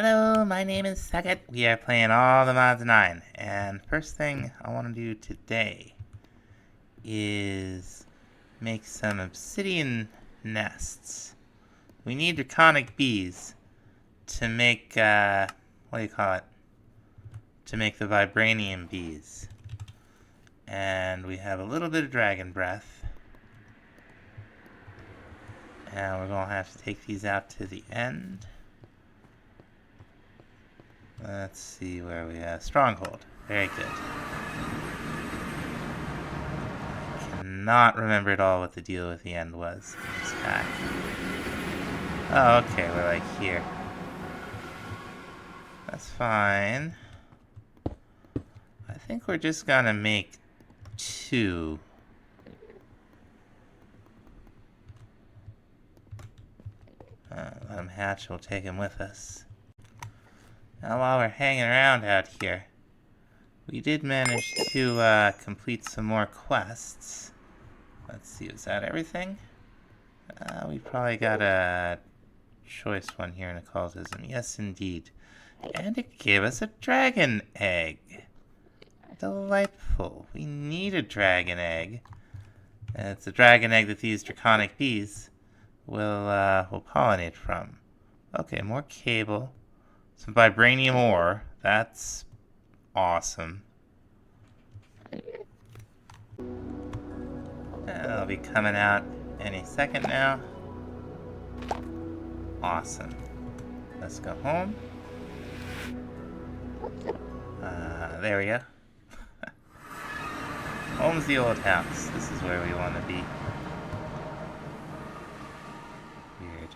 Hello, my name is Sagat. We are playing all the mods 9, and first thing I want to do today is make some obsidian nests. We need draconic bees to make, what do you call it? To make the Vibranium bees. And we have a little bit of dragon breath. And we're going to have to take these out to the end. Let's see where we have Stronghold. Very good. Cannot remember at all what the deal with the end was. This guy. Oh, okay, we're like here. That's fine. I think we're just gonna make 2. Let him hatch, we'll take him with us. Now while we're hanging around out here, we did manage to complete some more quests. Let's see, is that everything? We probably got a choice one here in occultism. Yes, indeed. And it gave us a dragon egg. Delightful. We need a dragon egg. And it's a dragon egg that these draconic bees will pollinate from. Okay, more cable. Some vibranium ore. That's awesome. That'll be coming out any second now. Awesome. Let's go home. There we go. Home's the old house. This is where we want to be. Weird.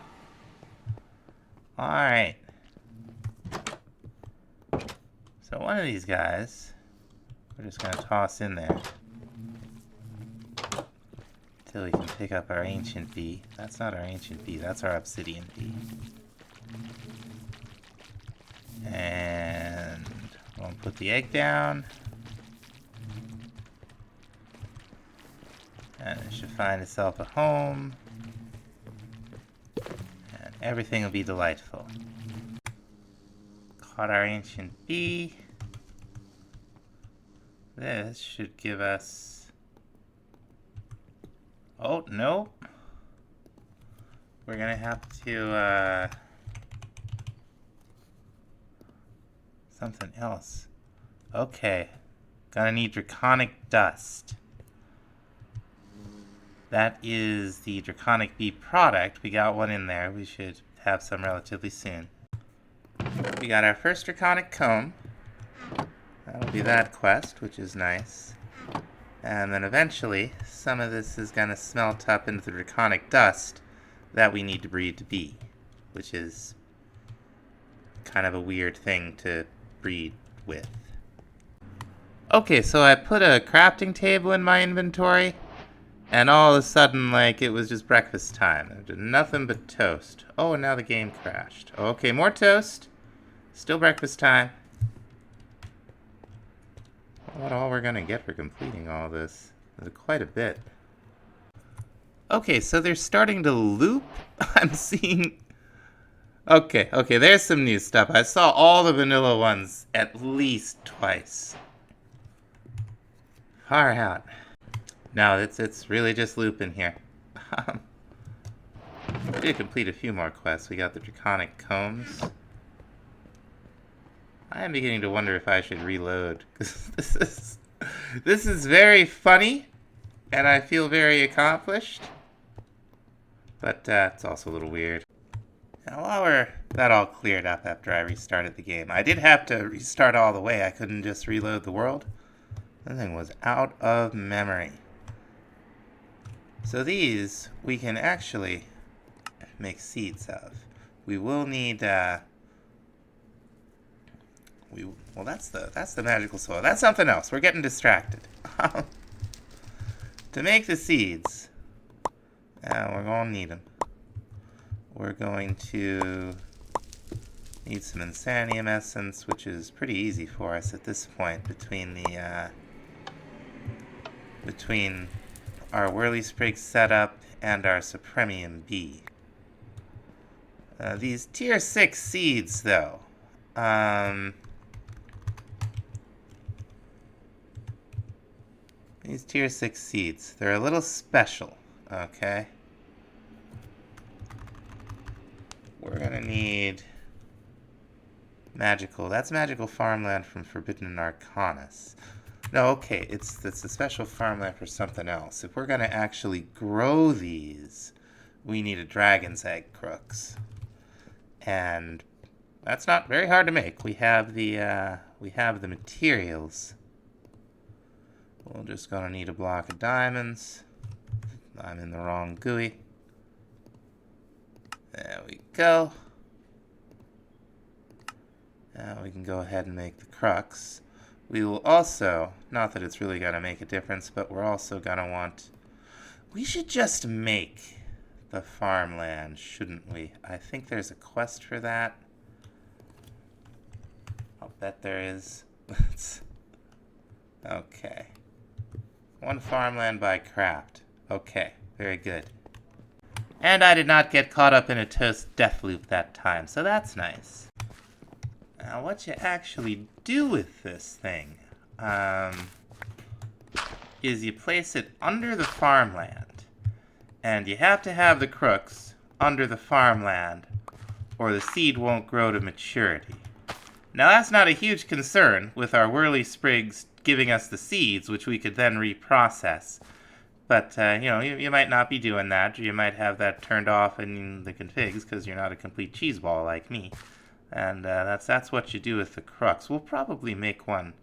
Alright. So one of these guys, we're just going to toss in there. Until we can pick up our ancient bee. That's not our ancient bee, that's our obsidian bee. And we'll put the egg down. And it should find itself a home. And everything will be delightful. Caught our ancient bee. This should give us... Oh, no. We're gonna have to, something else. Okay. Gonna need draconic dust. That is the draconic bee product. We got one in there. We should have some relatively soon. We got our first draconic comb. That'll be that quest, which is nice. And then eventually, some of this is going to smelt up into the draconic dust that we need to breed to bee, which is kind of a weird thing to breed with. Okay, so I put a crafting table in my inventory, and all of a sudden, like, it was just breakfast time. Nothing but toast. Oh, and now the game crashed. Okay, more toast. Still breakfast time. What all we're gonna get for completing all this? There's quite a bit. Okay, so they're starting to loop. I'm seeing... Okay, there's some new stuff. I saw all the vanilla ones at least twice. Far out. No, it's really just looping here. We did complete a few more quests. We got the draconic combs. I am beginning to wonder if I should reload, because this is very funny, and I feel very accomplished. But it's also a little weird. Now while that all cleared up after I restarted the game, I did have to restart all the way. I couldn't just reload the world. That thing was out of memory. So these we can actually make seeds of. We will need well, that's the magical soil. That's something else. We're getting distracted. To make the seeds, we're going to need them. We're going to need some Insanium Essence, which is pretty easy for us at this point between the between our Whirly Sprig setup and our Supremium bee. These tier 6 seeds, though, These tier 6 seeds, they're a little special, okay? We're gonna need magical. That's magical farmland from Forbidden Arcanas. No, okay, it's a special farmland for something else. If we're gonna actually grow these, we need a dragon's egg crux. And that's not very hard to make. We have the materials. We're just gonna need a block of diamonds. I'm in the wrong GUI. There we go. Now we can go ahead and make the crux. We will also, not that it's really gonna make a difference, but we're also gonna want, we should just make the farmland, shouldn't we? I think there's a quest for that. I'll bet there is. Okay. One farmland by craft. Okay, very good. And I did not get caught up in a toast death loop that time, so that's nice. Now what you actually do with this thing is you place it under the farmland. And you have to have the crooks under the farmland or the seed won't grow to maturity. Now that's not a huge concern with our whirly sprigs giving us the seeds, which we could then reprocess. But, you might not be doing that, or you might have that turned off in the configs because you're not a complete cheeseball like me. And that's what you do with the crux. We'll probably make one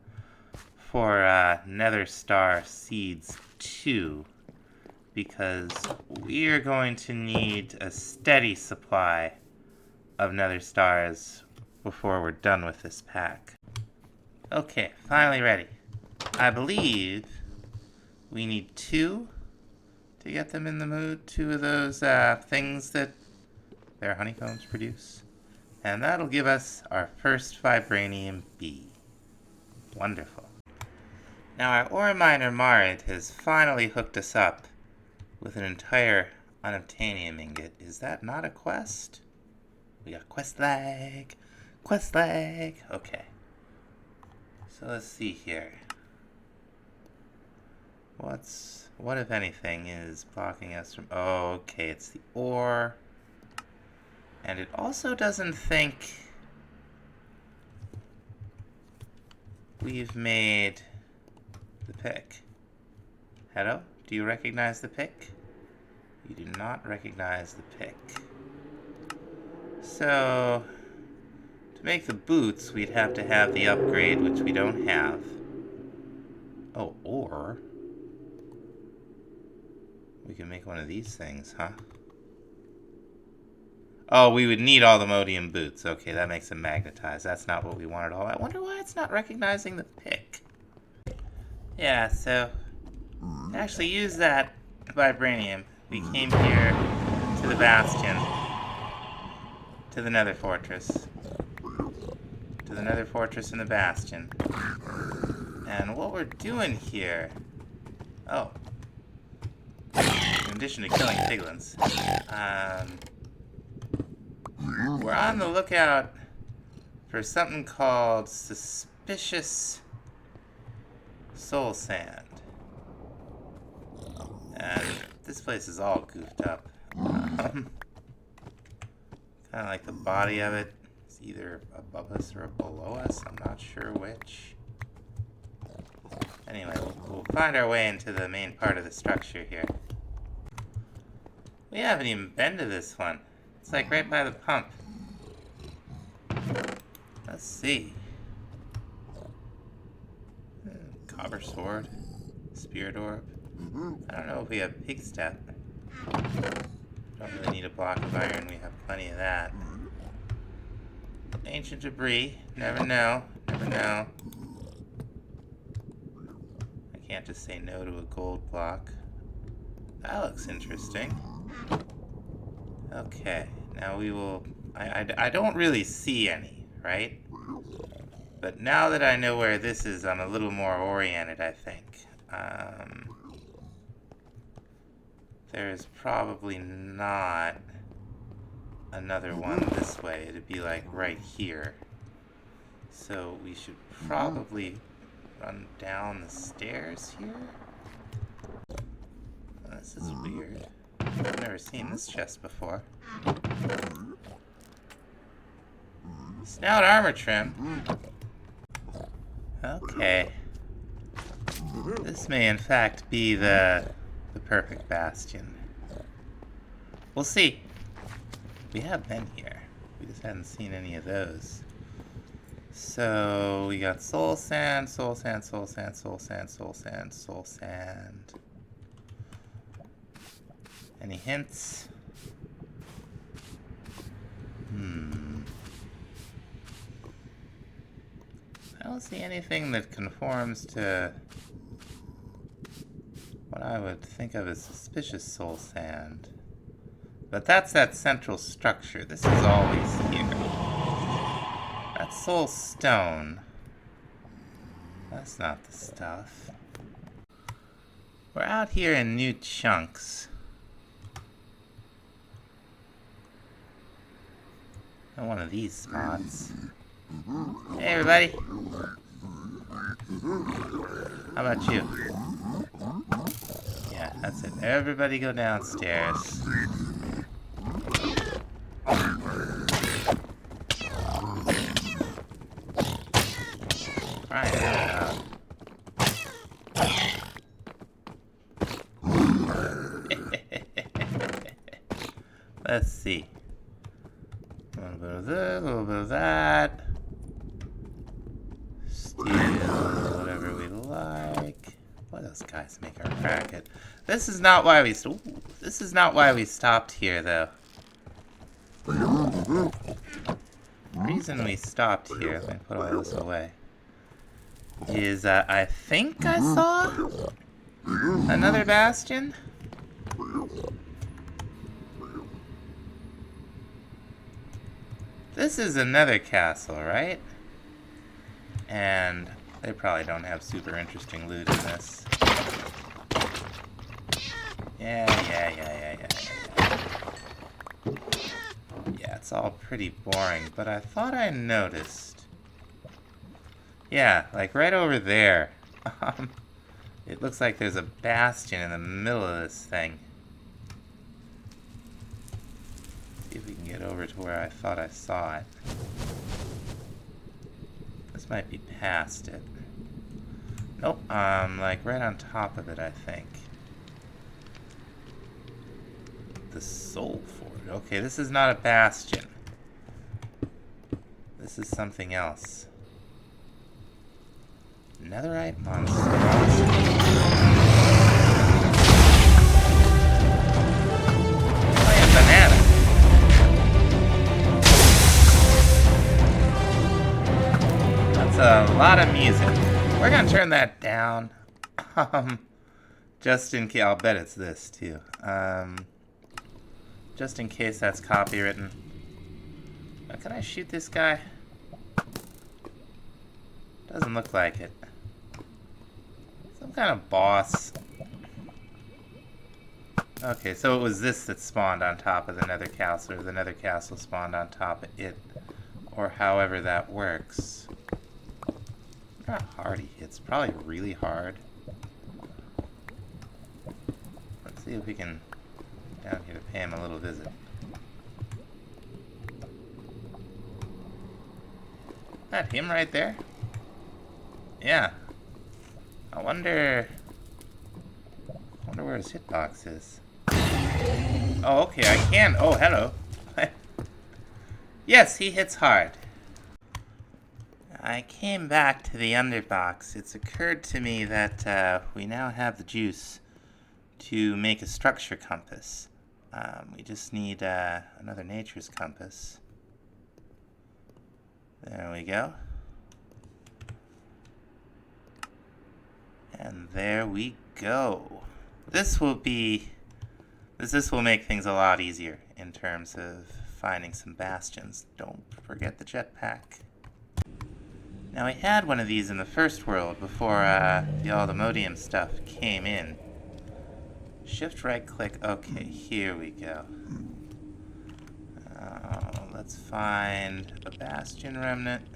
for Nether Star Seeds 2, because we're going to need a steady supply of Nether Stars before we're done with this pack. Okay, finally ready. I believe we need 2 to get them in the mood. 2 of those things that their honeycombs produce. And that'll give us our first Vibranium bee. Wonderful. Now our ore miner Marid has finally hooked us up with an entire unobtainium ingot. Is that not a quest? We got quest lag. Quest lag. Okay. So let's see here. What if anything is blocking us from... Oh, okay, it's the ore. And it also doesn't think we've made the pick. Hello? Do you recognize the pick? You do not recognize the pick. So, to make the boots, we'd have to have the upgrade, which we don't have. Oh, or we can make one of these things, huh? Oh, we would need all the Modium boots. Okay, that makes them magnetized. That's not what we want at all. I wonder why it's not recognizing the pick. Yeah, so to actually use that Vibranium, we came here to the Bastion, to the Nether Fortress, to the Nether Fortress and the Bastion. And what we're doing here... Oh. In addition to killing piglins, we're on the lookout for something called suspicious soul sand. And this place is all goofed up. Kind of like the body of it is either above us or below us. I'm not sure which. Anyway, we'll find our way into the main part of the structure here. We haven't even been to this one. It's like right by the pump. Let's see. Copper sword. Spirit orb. I don't know if we have pig step. Don't really need a block of iron. We have plenty of that. Ancient debris. Never know. Never know. I can't just say no to a gold block. That looks interesting. Okay, now we will... I don't really see any, right? But now that I know where this is, I'm a little more oriented, I think. There's probably not another one this way. It'd be like right here. So we should probably run down the stairs here. Oh, this is weird. I've never seen this chest before. Snout armor trim. Okay. This may in fact be the perfect bastion. We'll see. We have been here. We just hadn't seen any of those. So we got soul sand, soul sand, soul sand, soul sand, soul sand, soul sand. Any hints? I don't see anything that conforms to what I would think of as suspicious soul sand. But that's that central structure. This is always here. That's soul stone. That's not the stuff. We're out here in new chunks. And one of these spots. Hey everybody. How about you? Yeah, that's it. Everybody go downstairs. Right out. Let's see. A little bit of this, a little bit of that. Steal whatever we like. Boy, those guys make our racket. This is not why we stopped here, though. The reason we stopped here, let me put all this away, is I think I saw another bastion. This is another castle, right? And they probably don't have super interesting loot in this. Yeah. Yeah, it's all pretty boring, but I thought I noticed. Yeah, like right over there. It looks like there's a bastion in the middle of this thing. See if we can get over to where I thought I saw it. This might be past it. Nope, like right on top of it, I think. The Soul Forge. Okay, this is not a bastion. This is something else. Netherite monstrosity. Oh, yeah, banana. That's a lot of music. We're gonna turn that down. Just in case. I'll bet it's this too. Just in case that's copywritten. Can I shoot this guy? Doesn't look like it. Some kind of boss. Okay, so it was this that spawned on top of the nether castle, or the nether castle spawned on top of it, or however that works. I wonder how hard he hits. Probably really hard. Let's see if we can get down here to pay him a little visit. That him right there? Yeah. I wonder where his hitbox is. Oh, okay, I can. Oh, hello. Yes, he hits hard. I came back to the underbox. It's occurred to me that we now have the juice to make a structure compass. We just need another nature's compass. There we go. And there we go. This will make things a lot easier in terms of finding some bastions. Don't forget the jetpack. Now we had one of these in the first world before the Aldemodium stuff came in. Shift right click. Okay, here we go. Let's find a bastion remnant.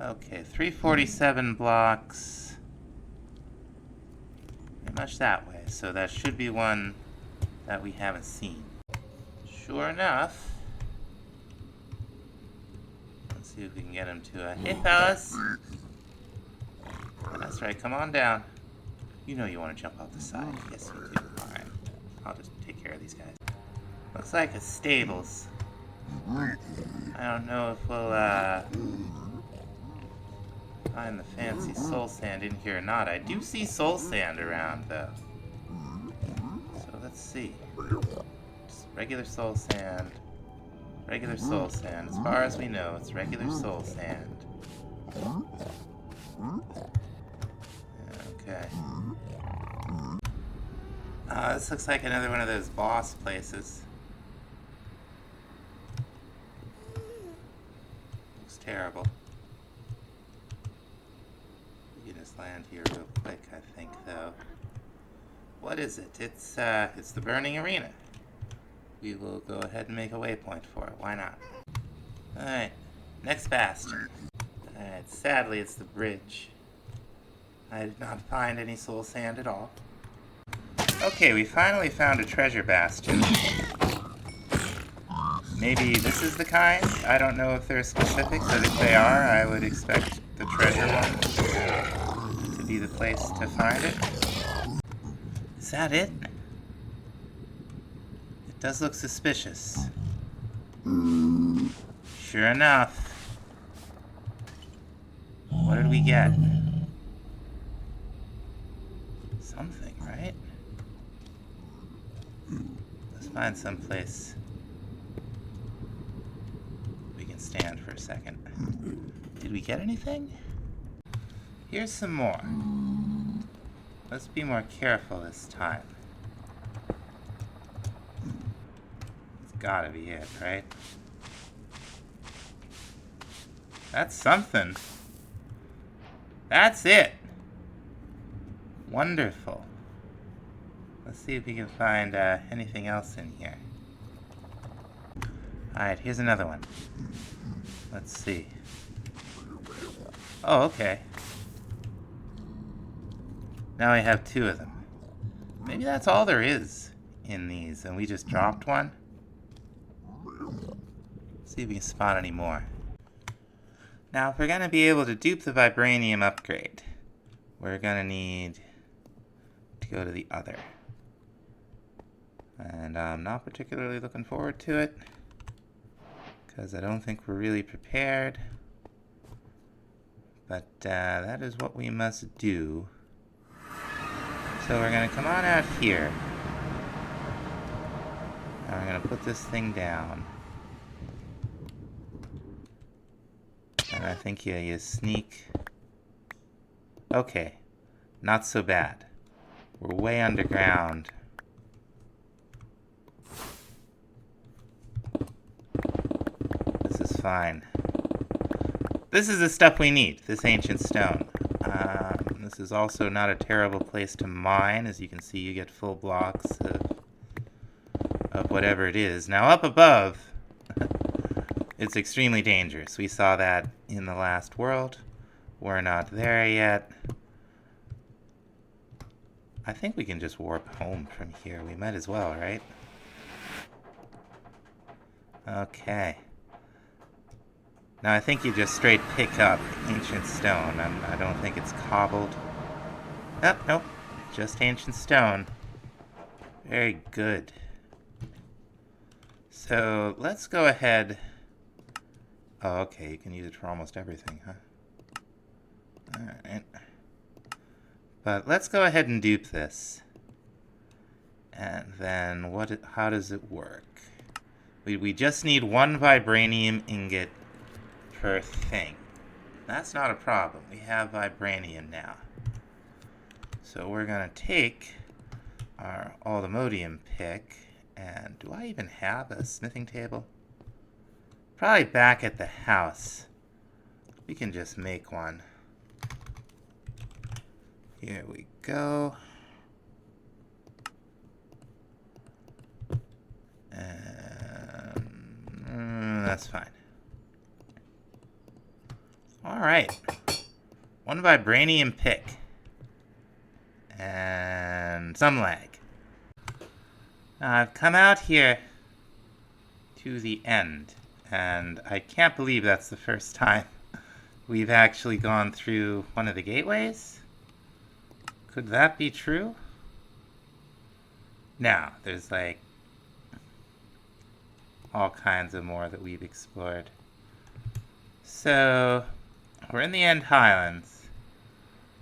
Okay, 347 blocks. Pretty much that way, so that should be one that we haven't seen. Sure enough. Let's see if we can get him to hey fellas! That's right, come on down. You know you want to jump off the side. Yes, you do. Alright. I'll just take care of these guys. Looks like a stables. I don't know if we'll, find the fancy soul sand in here or not. I do see soul sand around, though. So let's see. Just regular soul sand. Regular soul sand. As far as we know, it's regular soul sand. Okay. This looks like another one of those boss places. Looks terrible. You can just land here real quick, I think, though. What is it? It's the burning arena. We will go ahead and make a waypoint for it. Why not? Alright. Next bastion. Alright, sadly it's the bridge. I did not find any soul sand at all. Okay, we finally found a treasure bastion. Maybe this is the kind? I don't know if they're specific, but if they are, I would expect the treasure one to be the place to find it. Is that it? It does look suspicious. Sure enough. What did we get? Something, right? Let's find some place we can stand for a second. Did we get anything? Here's some more. Let's be more careful this time. It's gotta be it, right? That's something. That's it. Wonderful. Let's see if we can find anything else in here. Alright, here's another one. Let's see. Oh, okay. Now I have two of them. Maybe that's all there is in these, and we just dropped one. Let's see if we can spot any more. Now, if we're going to be able to dupe the Vibranium upgrade, we're going to need to go to the other. And I'm not particularly looking forward to it, because I don't think we're really prepared. But that is what we must do. So we're going to come on out here. And we're going to put this thing down. And I think you sneak. Okay, not so bad. We're way underground. This is fine. This is the stuff we need, this ancient stone. This is also not a terrible place to mine. As you can see, you get full blocks of whatever it is. Now up above, it's extremely dangerous. We saw that in the last world. We're not there yet. I think we can just warp home from here. We might as well, right? Okay. Now I think you just straight pick up ancient stone. I don't think it's cobbled. Oh, nope. Just ancient stone. Very good. So let's go ahead. Oh, okay. You can use it for almost everything, huh? Alright. But let's go ahead and dupe this. And then how does it work? We just need one Vibranium ingot per thing. That's not a problem. We have Vibranium now. So we're going to take our Altamodium pick. And do I even have a smithing table? Probably back at the house. We can just make one. Here we go. And that's fine. All Alright. One Vibranium pick. And some lag. Now I've come out here to the end, and I can't believe that's the first time we've actually gone through one of the gateways. Could that be true? No, there's like all kinds of more that we've explored. So, we're in the End Highlands.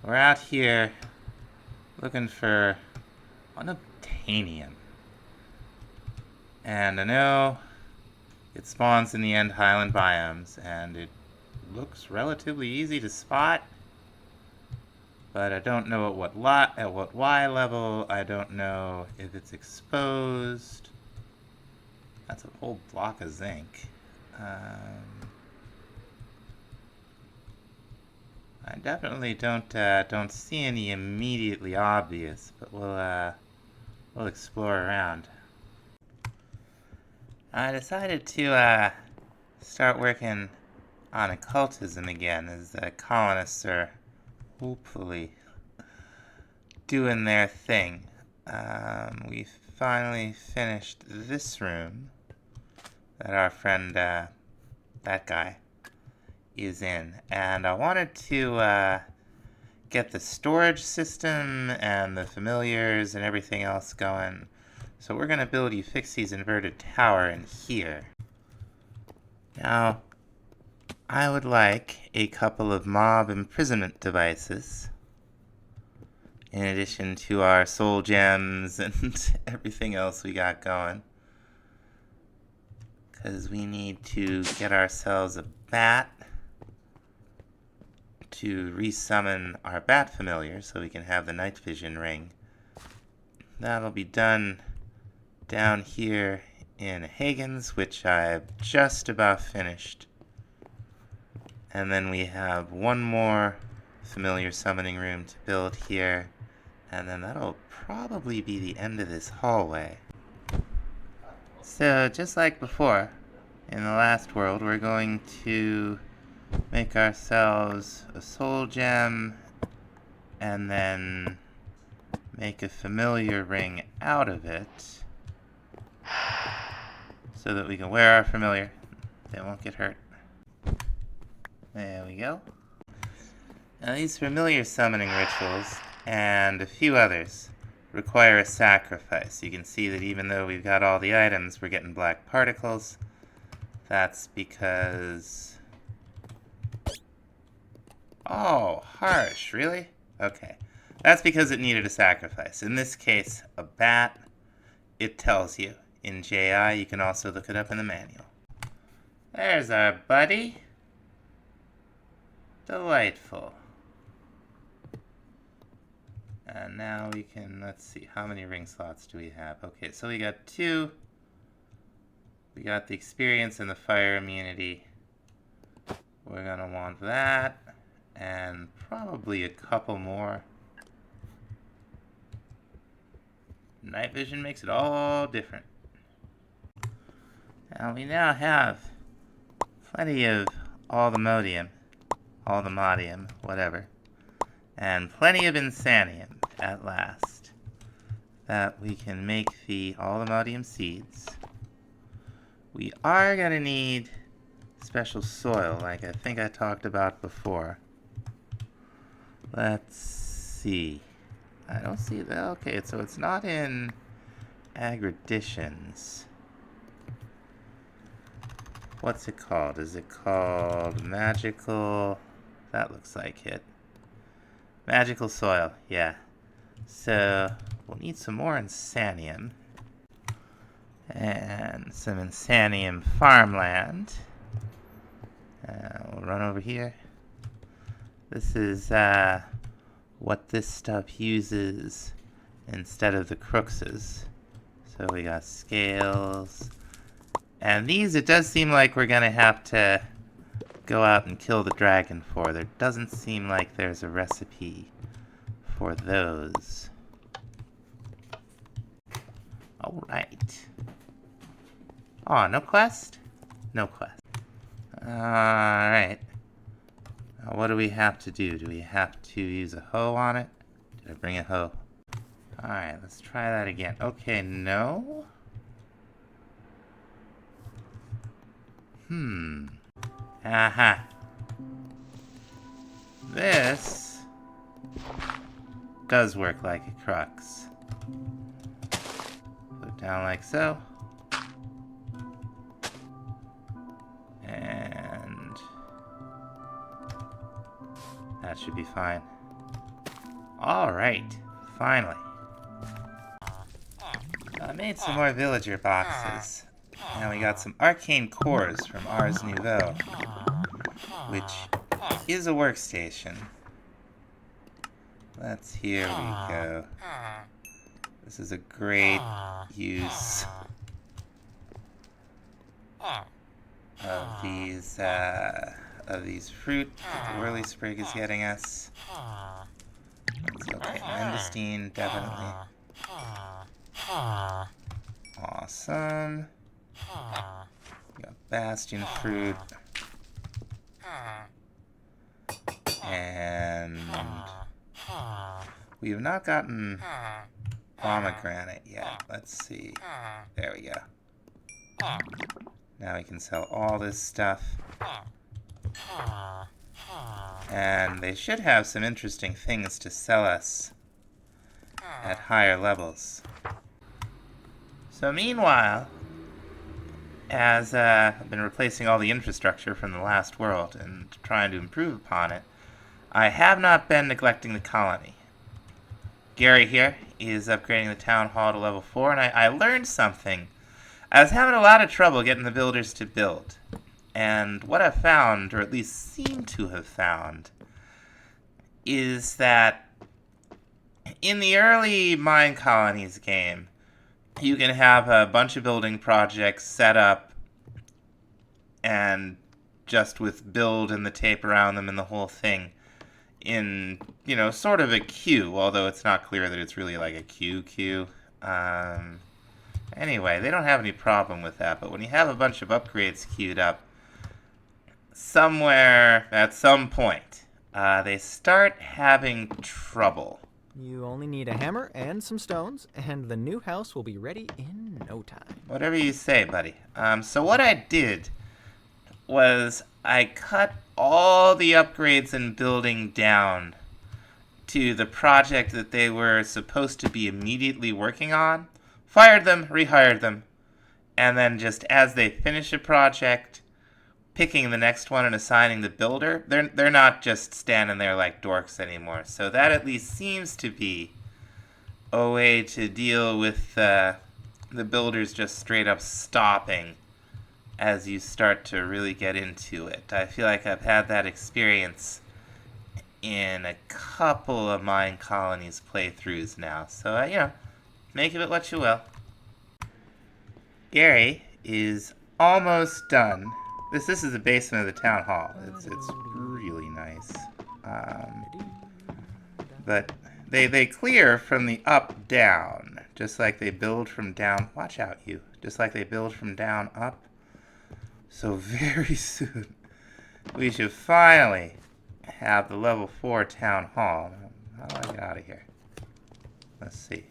We're out here looking for unobtainium. And I know it spawns in the End Highland biomes, and it looks relatively easy to spot. But I don't know at what Y level. I don't know if it's exposed. That's a whole block of zinc. I definitely don't see any immediately obvious, but we'll explore around. I decided to start working on occultism again, as the colonists are hopefully doing their thing. We finally finished this room that our friend, that guy, is in. And I wanted to get the storage system and the familiars and everything else going. So we're going to build Euphixie's inverted tower in here. Now, I would like a couple of mob imprisonment devices, in addition to our soul gems and everything else we got going. Because we need to get ourselves a bat to resummon our bat familiar so we can have the night vision ring. That'll be done down here in Hagen's, which I've just about finished. And then we have one more familiar summoning room to build here, and then that'll probably be the end of this hallway. So, just like before, in the last world, we're going to make ourselves a soul gem, and then make a familiar ring out of it, so that we can wear our familiar. They won't get hurt. There we go. Now these familiar summoning rituals, and a few others, require a sacrifice. You can see that even though we've got all the items, we're getting black particles. That's because... Oh, harsh, really? Okay. That's because it needed a sacrifice. In this case, a bat. It tells you. In JI, you can also look it up in the manual. There's our buddy. Delightful. And now we can, let's see, how many ring slots do we have? Okay, so we got 2. We got the experience and the fire immunity. We're gonna want that, and probably a couple more. Night vision makes it all different. Now we now have plenty of all the modium, whatever, and plenty of insanium at last, that we can make all the modium seeds. We are going to need special soil, like I think I talked about before. Let's see. I don't see that. Okay, so it's not in Agriditions. What's it called? Is it called magical? That looks like it. Magical soil, yeah. So we'll need some more insanium. And some insanium farmland. We'll run over here. This is what this stuff uses instead of the cruxes. So we got scales. And these, it does seem like we're going to have to go out and kill the dragon for. There doesn't seem like there's a recipe for those. Alright. Oh, no quest? No quest. Alright. Now, what do we have to do? Do we have to use a hoe on it? Did I bring a hoe? Alright, let's try that again. Okay, no? Aha. This does work like a crux. Put it down like so. And that should be fine. Alright, finally. I made some more villager boxes. Now we got some arcane cores from Ars Nouveau, which is a workstation. Here we go. This is a great use of these fruit that the whirly sprig is getting us. It's okay. Mendestine, definitely. Awesome. We got bastion fruit. And we have not gotten pomegranate yet. Let's see. There we go. Now we can sell all this stuff. And they should have some interesting things to sell us at higher levels. So meanwhile, as I've been replacing all the infrastructure from the last world and trying to improve upon it, I have not been neglecting the colony. Gary here is upgrading the town hall to level 4, and I learned something. I was having a lot of trouble getting the builders to build. And what I found, or at least seem to have found, is that in the early Mine Colonies game, you can have a bunch of building projects set up and just with build and the tape around them and the whole thing in, you know, sort of a queue, although it's not clear that it's really like a queue. Anyway, they don't have any problem with that, but when you have a bunch of upgrades queued up, somewhere at some point, they start having trouble. You only need a hammer and some stones, and the new house will be ready in no time. Whatever you say, buddy. So what I did was I cut all the upgrades and building down to the project that they were supposed to be immediately working on, fired them, rehired them, and then just as they finish a project, picking the next one and assigning the builder, they're not just standing there like dorks anymore. So that at least seems to be a way to deal with the builders just straight up stopping as you start to really get into it. I feel like I've had that experience in a couple of Mine Colonies playthroughs now. So, you know, make of it what you will. Gary is almost done. This is the basement of the town hall. It's really nice. But they clear from the up down, just like they build from down. Watch out, you. Just like they build from down up. So very soon, we should finally have the level 4 town hall. How do I get out of here? Let's see.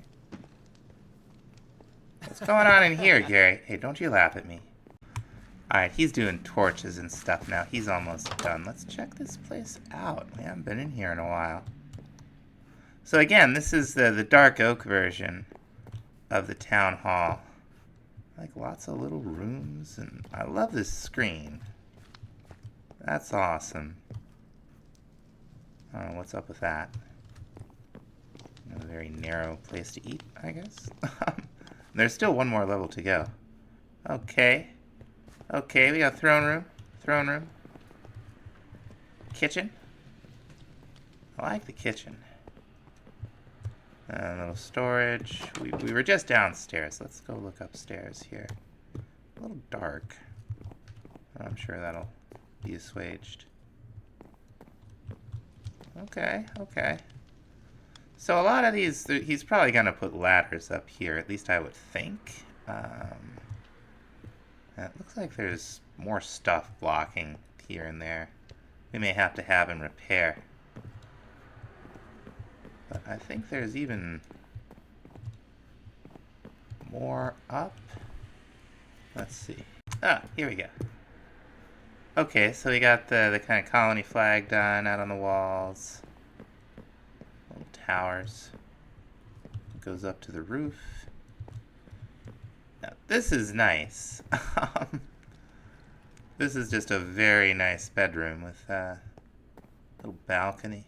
What's going on in here, Gary? Hey, don't you laugh at me. Alright, he's doing torches and stuff now. He's almost done. Let's check this place out. We haven't been in here in a while. So again, this is the dark oak version of the town hall. Like lots of little rooms, and I love this screen. That's awesome. I don't know what's up with that. A very narrow place to eat, I guess. There's still one more level to go. Okay. Okay, we got throne room. Kitchen. I like the kitchen. A little storage. We were just downstairs. Let's go look upstairs here. A little dark. I'm sure that'll be assuaged. Okay. So a lot of these, he's probably going to put ladders up here, at least I would think. It looks like there's more stuff blocking here and there. we may have to have him repair. But I think there's even more up. Let's see. Ah, here we go. Okay, so we got the kind of colony flag done out on the walls. Little towers. It goes up to the roof. Now, this is nice. This is just a very nice bedroom with a little balcony.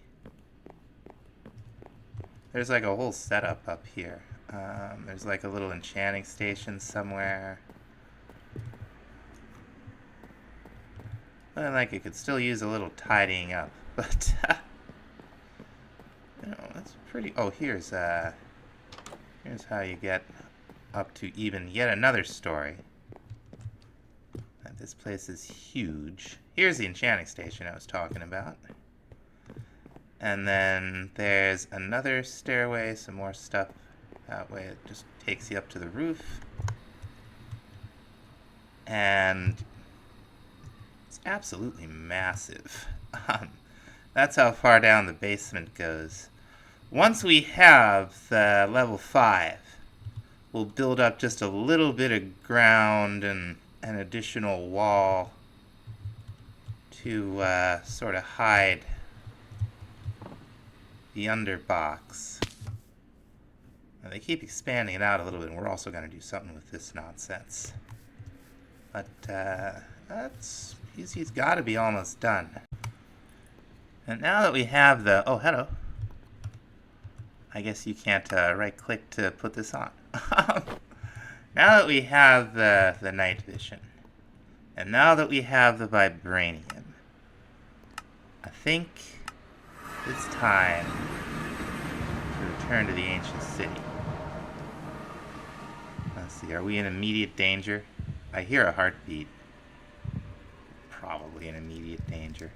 There's like a whole setup up here. There's like a little enchanting station somewhere. Like it could still use a little tidying up, but you know, that's pretty. Oh, here's how you get up to even yet another story. This place is huge. Here's the enchanting station I was talking about. And then there's another stairway, some more stuff. That way it just takes you up to the roof. And it's absolutely massive. That's how far down the basement goes. Once we have the level 5, we'll build up just a little bit of ground and an additional wall to sort of hide the underbox. Now, they keep expanding it out a little bit, and we're also going to do something with this nonsense. But he's got to be almost done. And now that we have the... Oh, hello. I guess you can't right-click to put this on. Now that we have the night vision, and now that we have the Vibranium, I think it's time to return to the ancient city. Let's see, are we in immediate danger? I hear a heartbeat. Probably in immediate danger.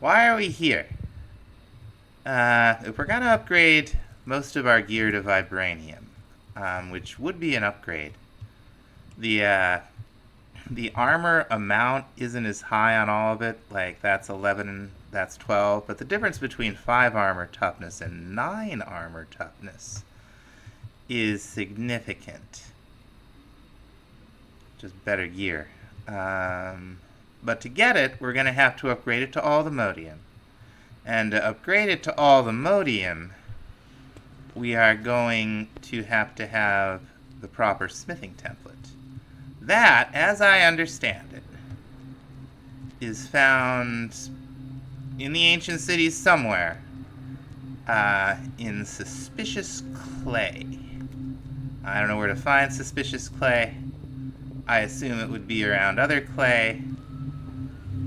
Why are we here? If we're gonna upgrade most of our gear to Vibranium, which would be an upgrade, the armor amount isn't as high on all of it. Like, that's 11 and that's 12, but the difference between 5 armor toughness and 9 armor toughness is significant. Just better gear. But to get it, we're going to have to upgrade it to all the modium. And to upgrade it to all the modium, we are going to have the proper smithing template. That, as I understand it, is found in the ancient cities somewhere in suspicious clay. I don't know where to find suspicious clay. I assume it would be around other clay.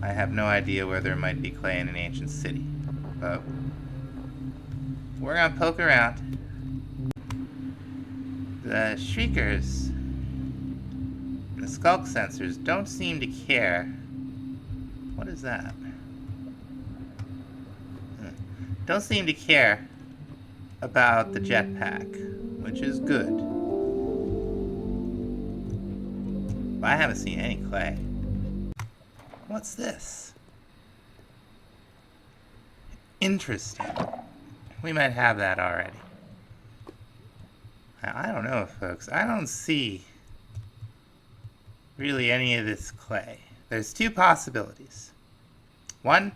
I have no idea where there might be clay in an ancient city. But we're gonna poke around. The shriekers, the skulk sensors don't seem to care. What is that? Don't seem to care about the jetpack, which is good. But I haven't seen any clay. What's this? Interesting. We might have that already. Now, I don't know, folks. I don't see really any of this clay. There's 2 possibilities. 1,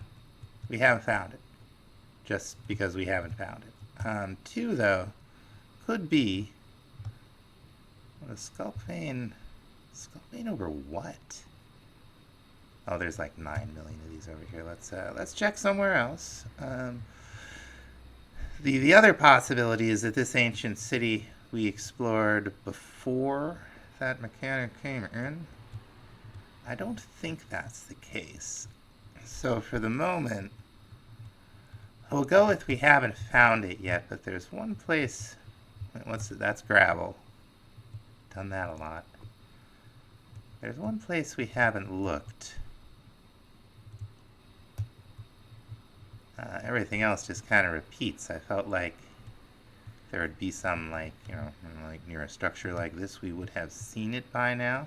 we haven't found it. Just because we haven't found it. 2, though, could be a skull vein. Skull vein over what? Oh, there's like 9 million of these over here. Let's check somewhere else. The other possibility is that this ancient city we explored before that mechanic came in. I don't think that's the case. So for the moment, we'll go with we haven't found it yet, but there's one place. What's it? That's gravel. Done that a lot. There's one place we haven't looked. Everything else just kind of repeats. I felt like there would be some, like, you know, like near a structure like this, we would have seen it by now.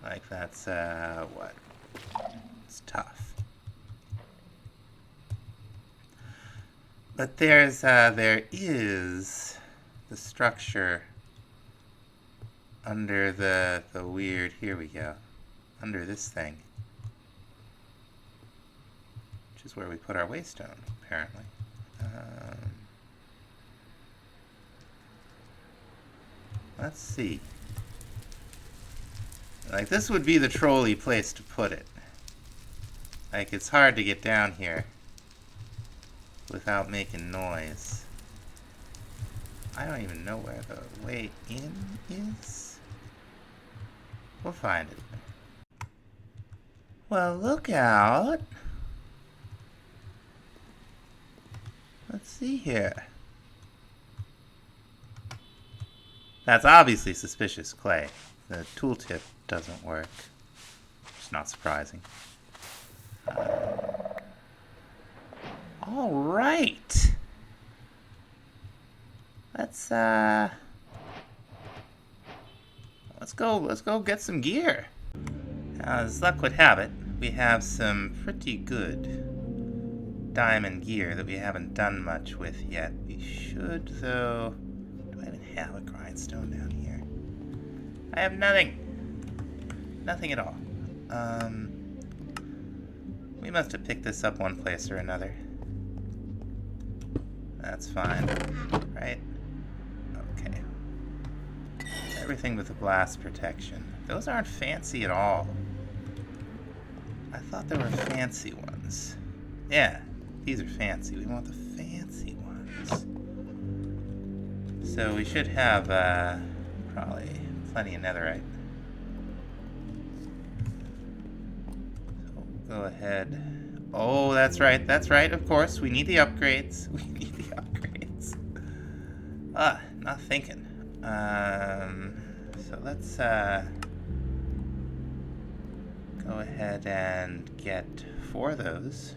Like, that's, what? It's tough. But there is the structure under the weird, here we go, under this thing. Which is where we put our waystone, apparently. Let's see. Like, this would be the trolley place to put it. Like, it's hard to get down here without making noise. I don't even know where the way in is. We'll find it. Well, look out. Let's see here. That's obviously suspicious clay. The tooltip doesn't work. It's not surprising. All right. Let's go get some gear. As luck would have it, we have some pretty good diamond gear that we haven't done much with yet. We should, though. Do I even have a grindstone down here? I have nothing. Nothing at all. We must have picked this up one place or another. That's fine, right? Okay. Everything with the blast protection. Those aren't fancy at all. I thought there were fancy ones. Yeah, these are fancy. We want the fancy ones. So we should have, probably plenty of netherite. So we'll go ahead. Oh, that's right, of course. We need the upgrades. We need the upgrades. Not thinking. So let's, go ahead and get 4 of those.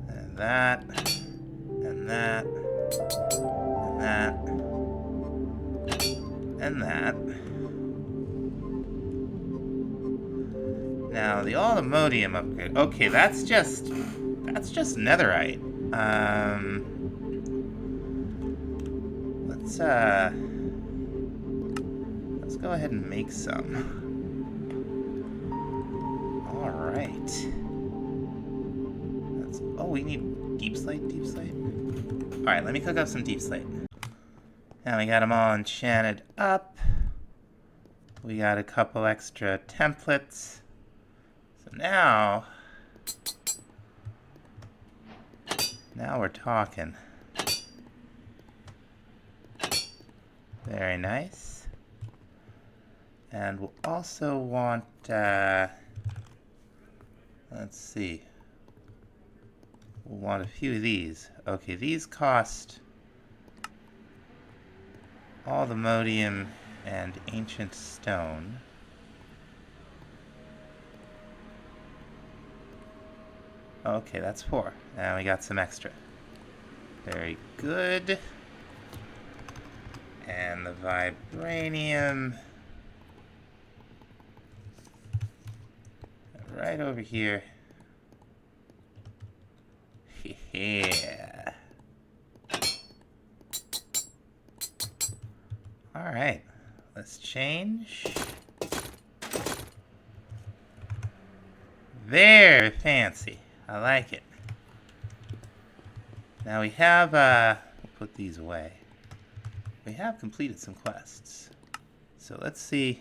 And that. And that. And that. And that. Now, the automotium upgrade. Okay, that's just netherite. Let's go ahead and make some. All right. Oh, we need deep slate. All right, let me cook up some deep slate. Now we got them all enchanted up. We got a couple extra templates. So now we're talking. Very nice. And we'll also want, let's see. We'll want a few of these. Okay, these cost all the modium and ancient stone. Okay, that's 4. Now we got some extra. Very good. And the vibranium. Right over here. Yeah. Alright. Let's change. Very fancy. I like it. Now we have, we'll put these away. We have completed some quests. So let's see.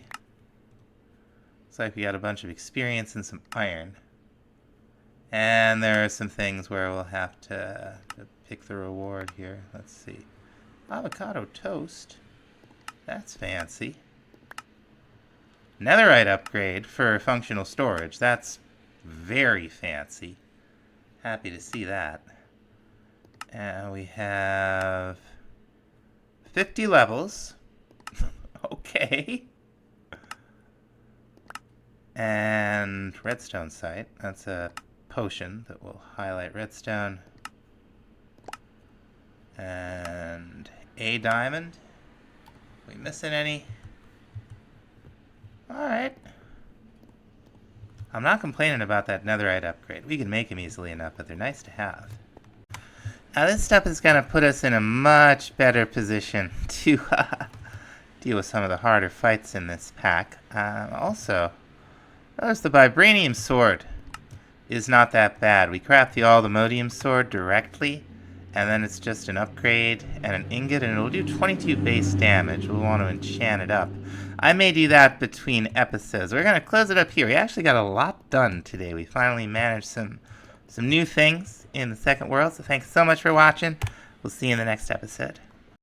Looks like we got a bunch of experience and some iron. And there are some things where we'll have to pick the reward here. Let's see. Avocado toast. That's fancy. Netherite upgrade for functional storage. That's very fancy. Happy to see that. And we have 50 levels. Okay. And redstone site. That's a potion that will highlight redstone. And A diamond. We missing any? Alright. I'm not complaining about that netherite upgrade. We can make them easily enough, but they're nice to have. Now this stuff is going to put us in a much better position to deal with some of the harder fights in this pack. Also, notice the Vibranium sword is not that bad. We craft the Aldomodium sword directly, and then it's just an upgrade and an ingot, and it'll do 22 base damage. We'll want to enchant it up. I may do that between episodes. We're going to close it up here. We actually got a lot done today. We finally managed some new things in the second world, so thanks so much for watching. We'll see you in the next episode.